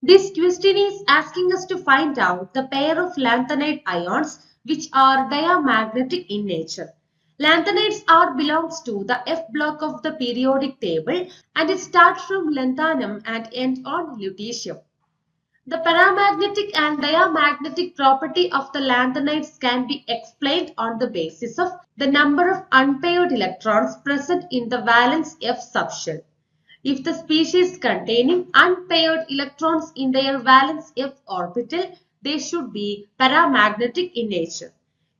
This question is asking us to find out the pair of lanthanide ions which are diamagnetic in nature. Lanthanides are belongs to the F block of the periodic table and it starts from lanthanum and ends on lutetium. The paramagnetic and diamagnetic property of the lanthanides can be explained on the basis of the number of unpaired electrons present in the valence F subshell. If the species containing unpaired electrons in their valence F orbital, they should be paramagnetic in nature.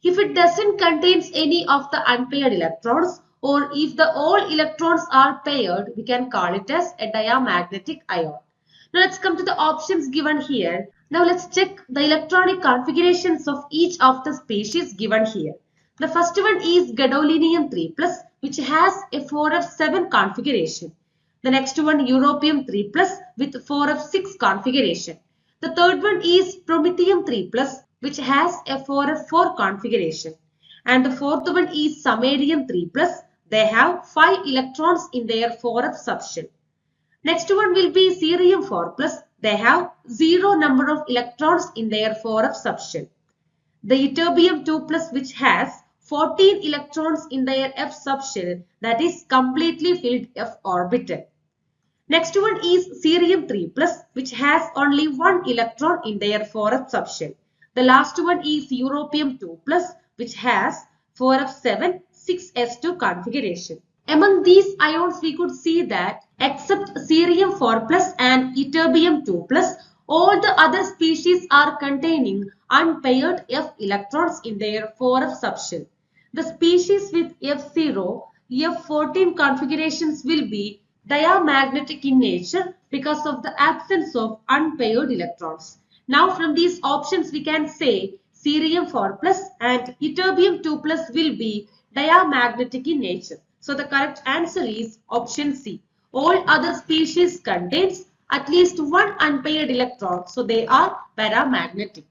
If it doesn't contain any of the unpaired electrons or if the all electrons are paired, we can call it as a diamagnetic ion. Now let's come to the options given here. Now let's check the electronic configurations of each of the species given here. The first one is gadolinium 3 plus which has a 4f7 configuration. The next one europium 3 plus with 4f6 configuration. The third one is promethium 3 plus which has a 4f4 configuration. And the fourth one is samarium 3 plus. They have 5 electrons in their 4f subshell. Next one will be cerium 4 plus. They have 0 number of electrons in their 4f subshell. The ytterbium 2 plus which has 14 electrons in their f subshell, that is completely filled f orbital. Next one is cerium 3 plus which has only 1 electron in their 4f subshell. The last one is europium 2 plus which has 4f7 6s2 configuration. Among these ions we could see that except cerium 4 plus and ytterbium 2 plus, all the other species are containing unpaired F electrons in their 4F subshell. The species with F0, F14 configurations will be diamagnetic in nature because of the absence of unpaired electrons. Now from these options we can say cerium 4 plus and ytterbium 2 plus will be diamagnetic in nature. So the correct answer is option C. All other species contains at least one unpaired electron, so they are paramagnetic.